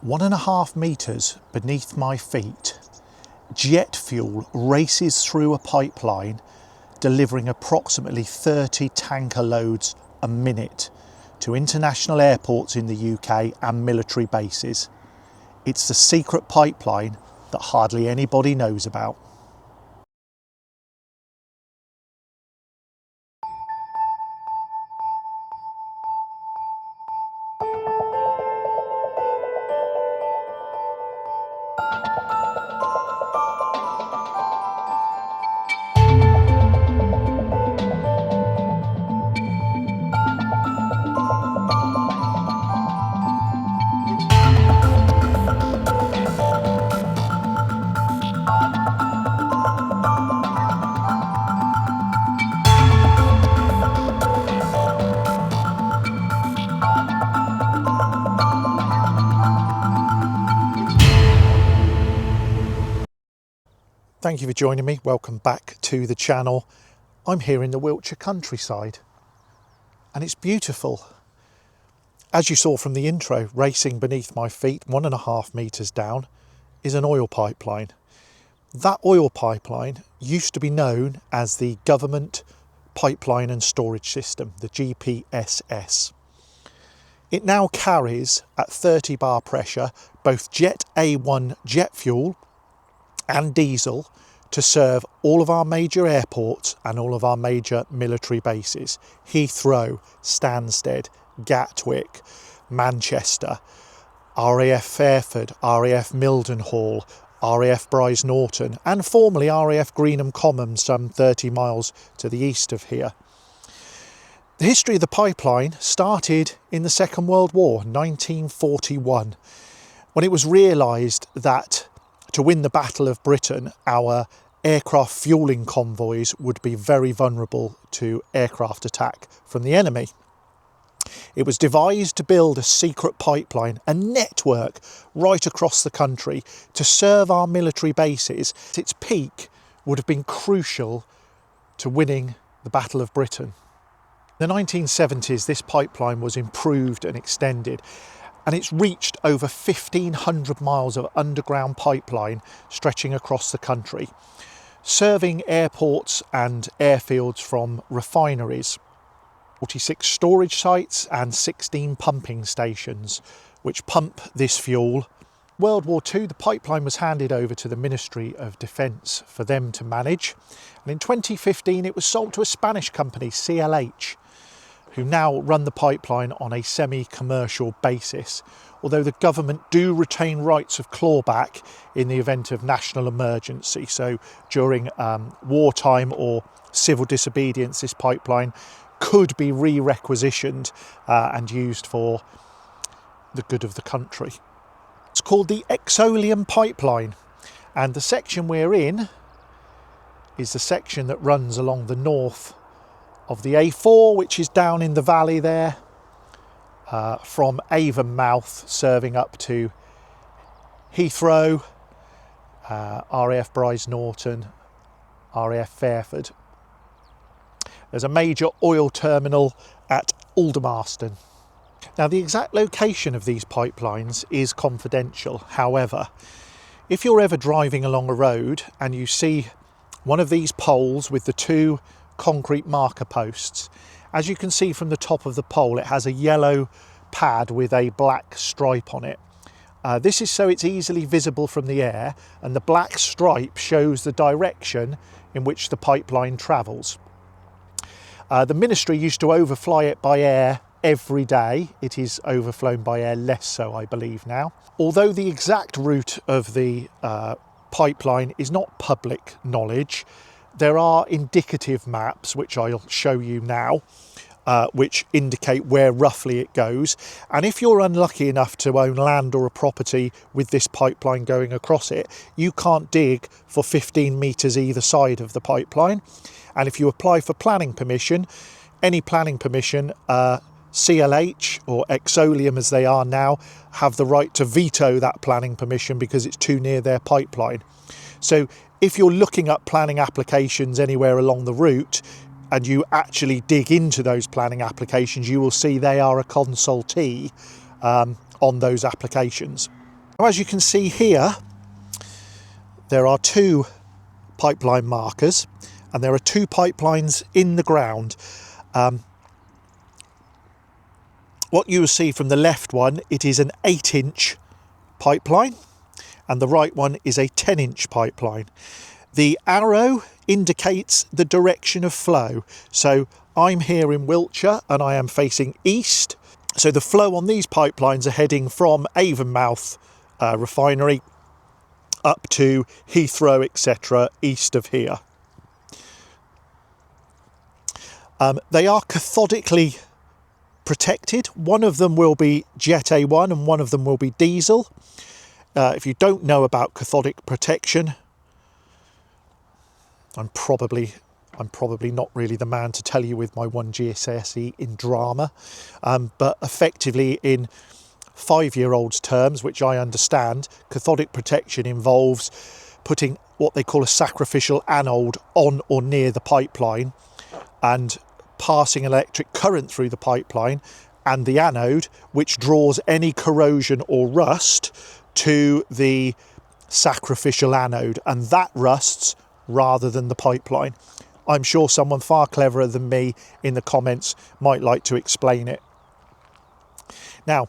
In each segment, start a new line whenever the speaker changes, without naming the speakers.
1.5 metres beneath my feet, jet fuel races through a pipeline, delivering approximately 30 tanker loads a minute to international airports in the UK and military bases. It's the secret pipeline that hardly anybody knows about. Thank you for joining me. Welcome back to the channel. I'm here in the Wiltshire countryside and it's beautiful. As you saw from the intro, racing beneath my feet, 1.5 metres down, is an oil pipeline. That oil pipeline used to be known as the Government Pipeline and Storage System, the GPSS. It now carries at 30 bar pressure both Jet A1 jet fuel and diesel to serve all of our major airports and all of our major military bases. Heathrow, Stansted, Gatwick, Manchester, RAF Fairford, RAF Mildenhall, RAF Brize Norton and formerly RAF Greenham Common some 30 miles to the east of here. The history of the pipeline started in the Second World War, 1941, when it was realised that to win the Battle of Britain, our aircraft fuelling convoys would be very vulnerable to aircraft attack from the enemy. It was devised to build a secret pipeline, a network right across the country to serve our military bases. Its peak would have been crucial to winning the Battle of Britain. In the 1970s, this pipeline was improved and extended, and it's reached over 1,500 miles of underground pipeline stretching across the country, serving airports and airfields from refineries, 46 storage sites and 16 pumping stations which pump this fuel. World War II, the pipeline was handed over to the Ministry of Defence for them to manage, and in 2015 it was sold to a Spanish company, CLH, who now run the pipeline on a semi-commercial basis, although the government do retain rights of clawback in the event of national emergency. So during wartime or civil disobedience, this pipeline could be re-requisitioned and used for the good of the country. It's called the Exolium Pipeline, and the section we're in is the section that runs along the north of the A4, which is down in the valley there, from Avonmouth serving up to Heathrow, RAF Brize Norton, RAF Fairford. There's a major oil terminal at Aldermaston. Now, the exact location of these pipelines is confidential. However, if you're ever driving along a road and you see one of these poles with the two concrete marker posts, as you can see from the top of the pole, it has a yellow pad with a black stripe on it. This is so it's easily visible from the air, and the black stripe shows the direction in which the pipeline travels. The ministry used to overfly it by air every day. It is overflown by air less so, I believe, now. Although the exact route of the pipeline is not public knowledge, there are indicative maps, which I'll show you now, which indicate where roughly it goes. And if you're unlucky enough to own land or a property with this pipeline going across it, you can't dig for 15 metres either side of the pipeline. And if you apply for planning permission, any planning permission, CLH or Exolium as they are now, have the right to veto that planning permission because it's too near their pipeline. So if you're looking at planning applications anywhere along the route and you actually dig into those planning applications, you will see they are a consultee on those applications. Now, as you can see here, there are 2 pipeline markers, and there are 2 pipelines in the ground. What you will see from the left one, it is an 8-inch pipeline, and the right one is a 10-inch pipeline. The arrow indicates the direction of flow. So I'm here in Wiltshire and I am facing east. So the flow on these pipelines are heading from Avonmouth refinery up to Heathrow, etc., east of here. They are cathodically protected. One of them will be Jet A1 and one of them will be diesel. If you don't know about cathodic protection, I'm probably not really the man to tell you with my 1 GCSE in drama, but effectively in 5-year-olds terms, which I understand, cathodic protection involves putting what they call a sacrificial anode on or near the pipeline and passing electric current through the pipeline and the anode, which draws any corrosion or rust to the sacrificial anode, and that rusts rather than the pipeline. I'm sure someone far cleverer than me in the comments might like to explain it. Now,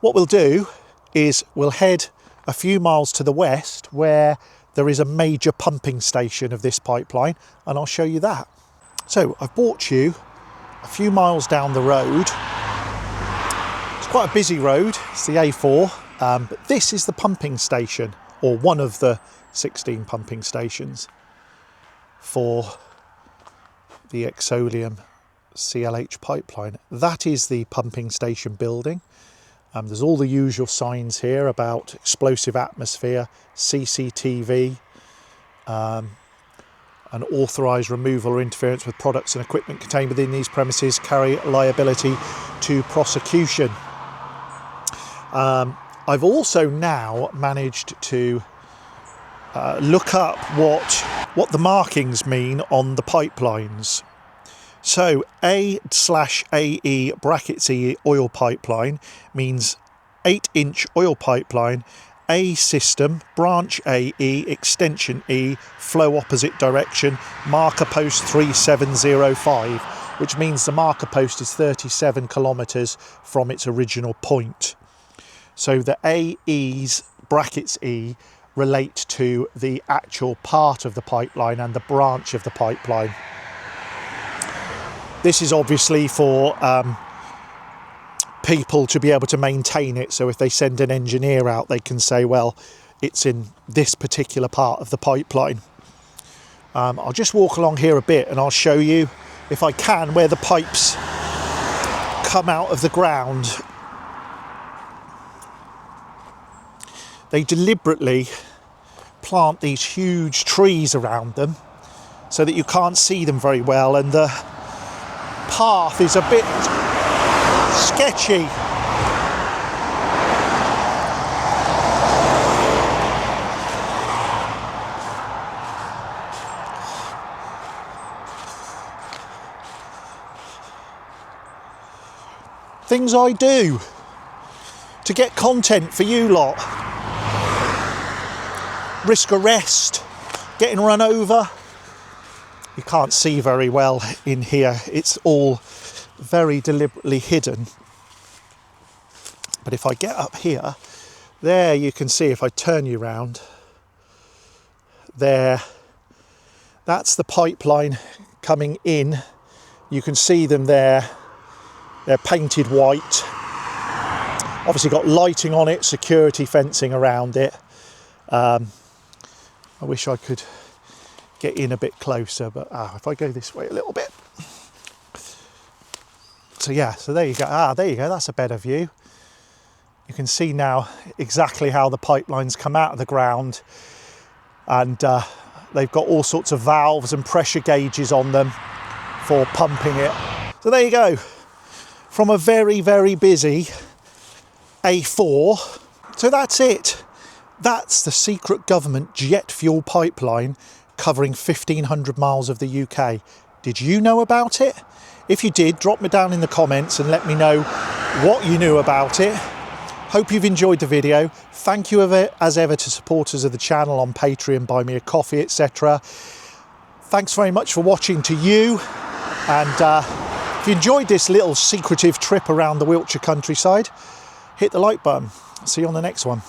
what we'll do is we'll head a few miles to the west where there is a major pumping station of this pipeline, and I'll show you that. So I've brought you a few miles down the road. It's quite a busy road, it's the A4, but this is the pumping station, or one of the 16 pumping stations for the Exolium CLH pipeline. That is the pumping station building. There's all the usual signs here about explosive atmosphere, CCTV, unauthorised removal or interference with products and equipment contained within these premises carry liability to prosecution. I've also now managed to look up what the markings mean on the pipelines. So A/AE brackets E oil pipeline means 8-inch oil pipeline, A system, branch AE, extension E, flow opposite direction, marker post 3705, which means the marker post is 37 kilometres from its original point. So the AE's brackets E relate to the actual part of the pipeline and the branch of the pipeline. This is obviously for people to be able to maintain it, so if they send an engineer out they can say, well, it's in this particular part of the pipeline. I'll just walk along here a bit and I'll show you, if I can, where the pipes come out of the ground. They deliberately plant these huge trees around them so that you can't see them very well, and the path is a bit sketchy. Things I do to get content for you lot. Risk arrest, getting run over. You can't see very well in here, it's all very deliberately hidden. But if I get up here, there you can see, if I turn you round, there, that's the pipeline coming in. You can see them there, they're painted white. Obviously got lighting on it, security fencing around it. I wish I could get in a bit closer, but if I go this way a little bit. So yeah, so there you go. There you go, that's a better view. You can see now exactly how the pipelines come out of the ground, and they've got all sorts of valves and pressure gauges on them for pumping it. So there you go. From a very, very busy A4. So that's it. That's the secret government jet fuel pipeline covering 1,500 miles of the UK. Did you know about it? If you did, drop me down in the comments and let me know what you knew about it. Hope you've enjoyed the video. Thank you as ever to supporters of the channel on Patreon, Buy Me a Coffee, etc. Thanks very much for watching to you. And if you enjoyed this little secretive trip around the Wiltshire countryside, hit the like button. See you on the next one.